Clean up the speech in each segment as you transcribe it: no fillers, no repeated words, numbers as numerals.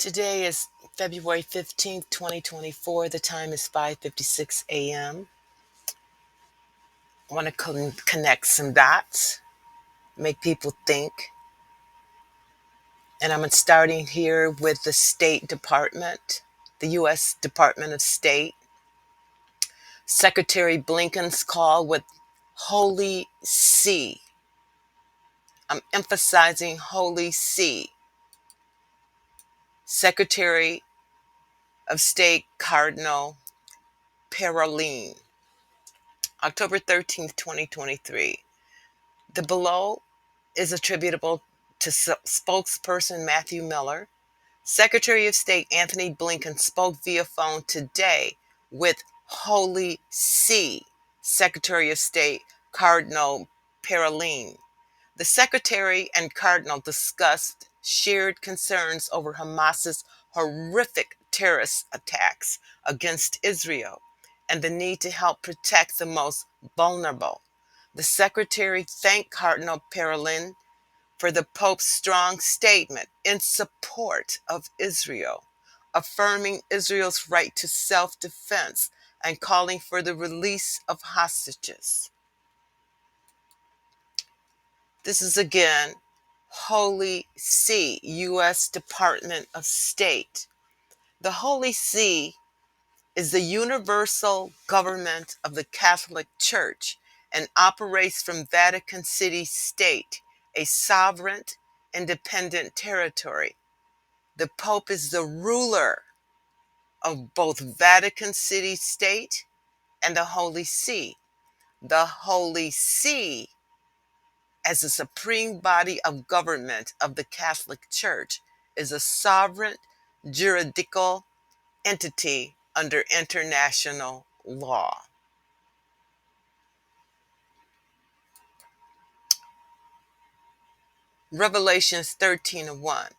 Today is February 15th, 2024. The time is 5:56 a.m. I want to connect some dots, make people think. And I'm starting here with the State Department, the U.S. Department of State. Secretary Blinken's call with Holy See. I'm emphasizing Holy See. Secretary of State Cardinal Parolin. October 13th, 2023. The below is attributable to spokesperson Matthew Miller. Secretary of State Anthony Blinken spoke via phone today with Holy See, Secretary of State Cardinal Parolin. The Secretary and Cardinal discussed shared concerns over Hamas's horrific terrorist attacks against Israel and the need to help protect the most vulnerable. The Secretary thanked Cardinal Parolin for the Pope's strong statement in support of Israel, affirming Israel's right to self-defense and calling for the release of hostages. This is again Holy See, U.S. Department of State. The Holy See is the universal government of the Catholic Church and operates from Vatican City State, a sovereign, independent territory. The Pope is the ruler of both Vatican City State and the Holy See. The Holy See, as the supreme body of government of the Catholic Church, is a sovereign juridical entity under international law. Revelations 13:1.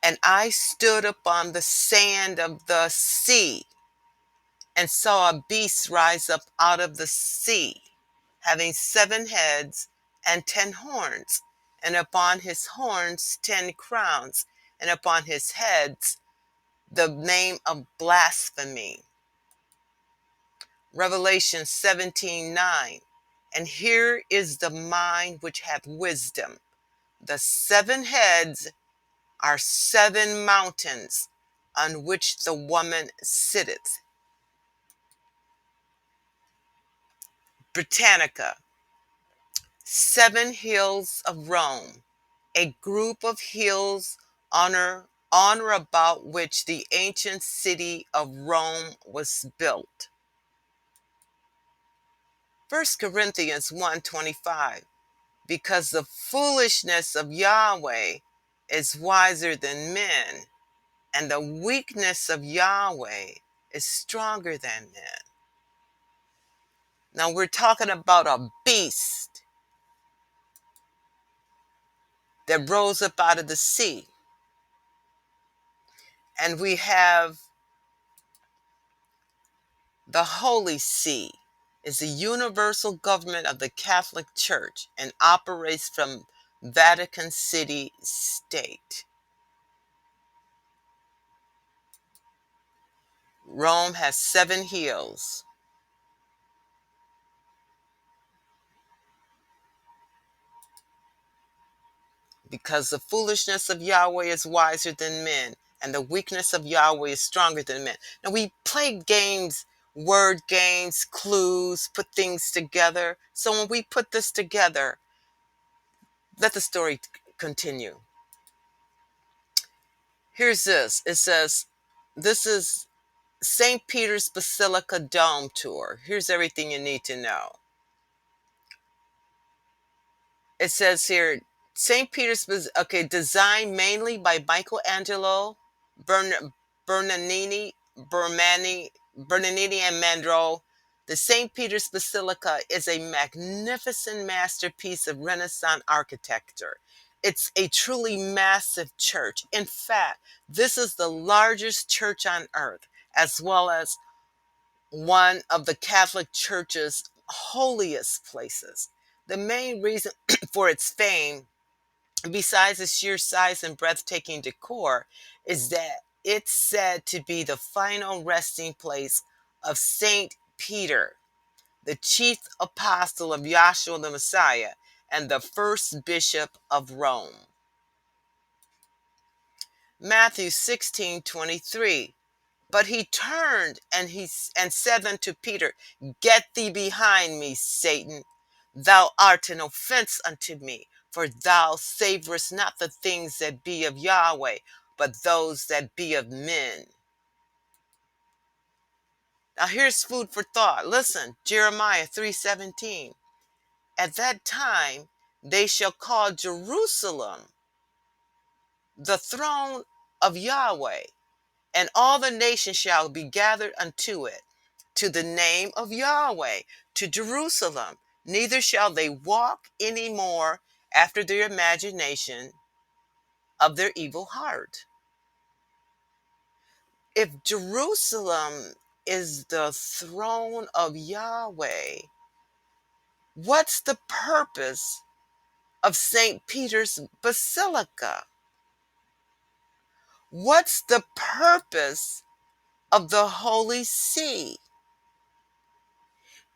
And I stood upon the sand of the sea and saw a beast rise up out of the sea, having 7 heads and 10 horns, and upon his horns 10 crowns, and upon his heads the name of blasphemy. Revelation 17:9. And here is the mind which hath wisdom. The 7 heads are 7 mountains on which the woman sitteth. Britannica. 7 hills of Rome, a group of hills on or about which the ancient city of Rome was built. 1 Corinthians 1:25. Because the foolishness of Yahweh is wiser than men, and the weakness of Yahweh is stronger than men. Now we're talking about a beast that rose up out of the sea. And we have the Holy See is the universal government of the Catholic Church and operates from Vatican City State. Rome has 7 hills. Because the foolishness of Yahweh is wiser than men, and the weakness of Yahweh is stronger than men. Now we play games, word games, clues, put things together. So when we put this together, let the story continue. Here's this. It says, this is St. Peter's Basilica Dome Tour. Here's everything you need to know. It says here, St. Peter's, okay, designed mainly by Michelangelo, Bernardini, Bernardini and Mandro. The St. Peter's Basilica is a magnificent masterpiece of Renaissance architecture. It's a truly massive church. In fact, this is the largest church on earth, as well as one of the Catholic Church's holiest places. The main reason for its fame besides its sheer size and breathtaking decor, is that it's said to be the final resting place of Saint Peter, the chief apostle of Yahshua the Messiah and the first bishop of Rome. Matthew 16:23. But he turned and said unto Peter, Get thee behind me, Satan. Thou art an offense unto me, for thou savorest not the things that be of Yahweh, but those that be of men. Now here's food for thought. Listen, Jeremiah 3:17. At that time they shall call Jerusalem the throne of Yahweh, and all the nations shall be gathered unto it, to the name of Yahweh, to Jerusalem. Neither shall they walk any more after their imagination of their evil heart. If Jerusalem is the throne of Yahweh, what's the purpose of St. Peter's Basilica? What's the purpose of the Holy See?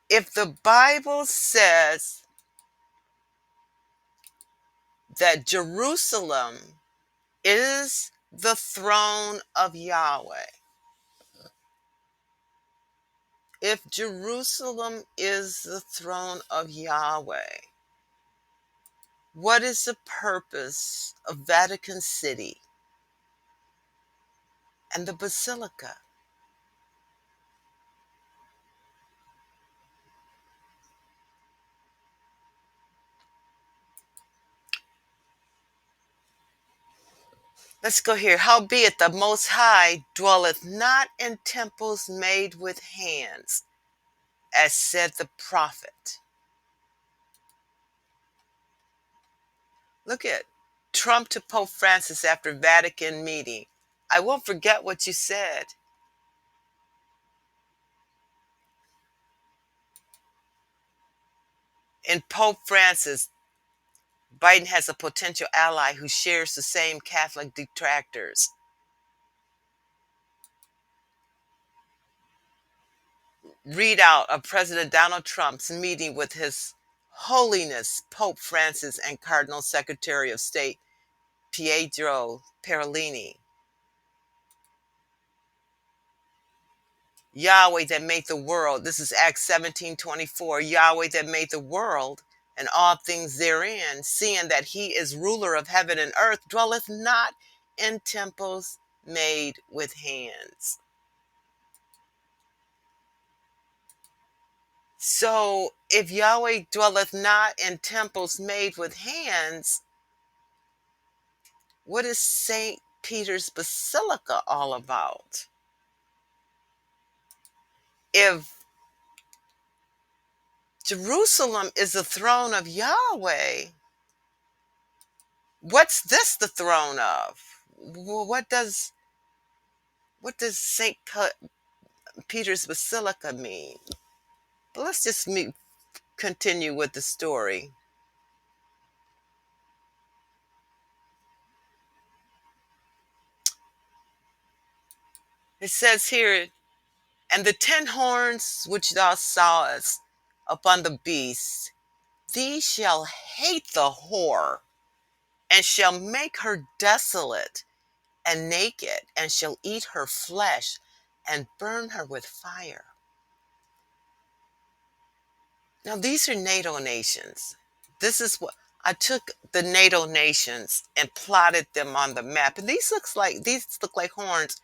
If the Bible says that Jerusalem is the throne of Yahweh, if Jerusalem is the throne of Yahweh, what is the purpose of Vatican City and the Basilica? Let's go here. Howbeit the Most High dwelleth not in temples made with hands, as said the prophet. Look at Trump to Pope Francis after Vatican meeting. I won't forget what you said. In Pope Francis, Biden has a potential ally who shares the same Catholic detractors. Readout of President Donald Trump's meeting with His Holiness Pope Francis and Cardinal Secretary of State Pietro Parolin. Yahweh that made the world. This is Acts 17:24. Yahweh that made the world and all things therein, seeing that he is ruler of heaven and earth, dwelleth not in temples made with hands. So if Yahweh dwelleth not in temples made with hands, what is St. Peter's Basilica all about? If Jerusalem is the throne of Yahweh, what's this the throne of? What does St. Peter's Basilica mean? But let's just continue with the story. It says here, and the 10 horns which thou sawest upon the beast, these shall hate the whore, and shall make her desolate and naked, and shall eat her flesh, and burn her with fire. Now these are NATO nations. This is what I took the NATO nations and plotted them on the map. And these look like horns.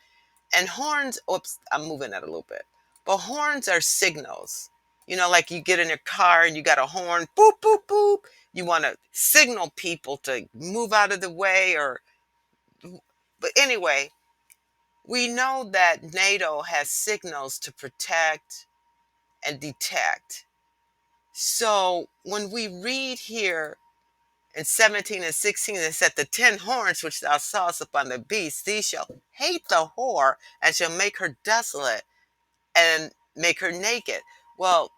And horns, oops, I'm moving that a little bit. But horns are signals. Like you get in your car and you got a horn, boop, boop, boop. You want to signal people to move out of the way but anyway, we know that NATO has signals to protect and detect. So when we read here in 17 and 16, it said, the 10 horns which thou sawest upon the beast, these shall hate the whore, and shall make her desolate, and make her naked. Well,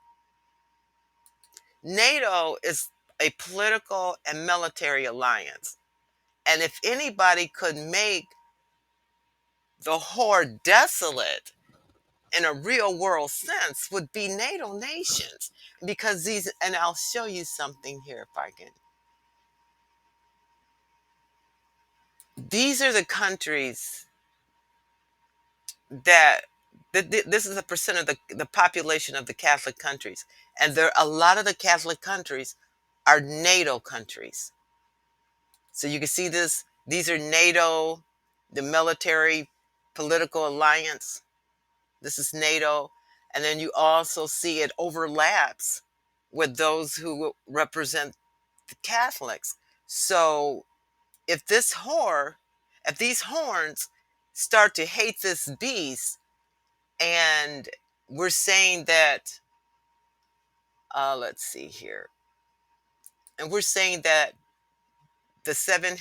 NATO is a political and military alliance. And if anybody could make the whore desolate in a real world sense, would be NATO nations. Because these, and I'll show you something here if I can. These are the countries that, this is a percent of the population of the Catholic countries. And there, a lot of the Catholic countries are NATO countries. So you can see this, these are NATO, the military political alliance. This is NATO. And then you also see it overlaps with those who represent the Catholics. So if this whore, if these horns start to hate this beast, and we're saying that, let's see here, and we're saying that the seven,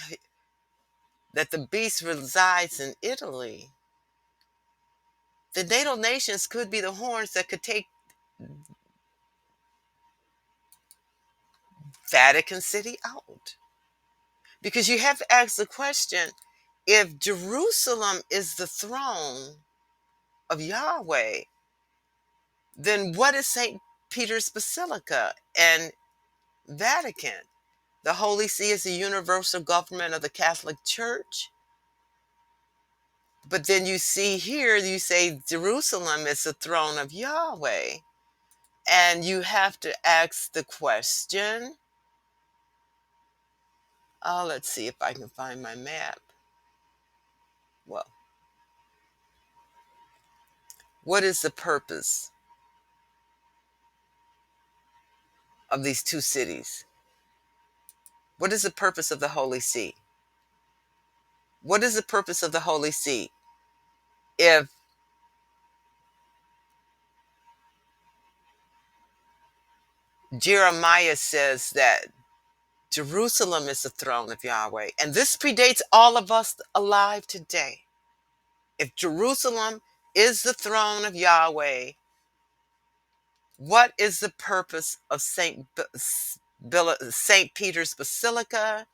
that the beast resides in Italy, the NATO nations could be the horns that could take Vatican City out. Because you have to ask the question, if Jerusalem is the throne of Yahweh, then what is St. Peter's Basilica and Vatican? The Holy See is the universal government of the Catholic Church. But then you see here, you say Jerusalem is the throne of Yahweh. And you have to ask the question, let's see if I can find my map. Well, what is the purpose of these two cities? What is the purpose of the Holy See? What is the purpose of the Holy See? If Jeremiah says that Jerusalem is the throne of Yahweh, and this predates all of us alive today. If Jerusalem is the throne of Yahweh, what is the purpose of St. Peter's Basilica?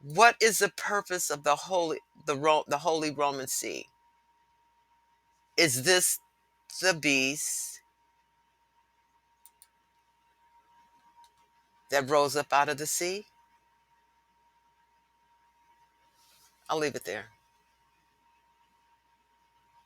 What is the purpose of the Holy Roman See? Is this the beast that rose up out of the sea? I'll leave it there.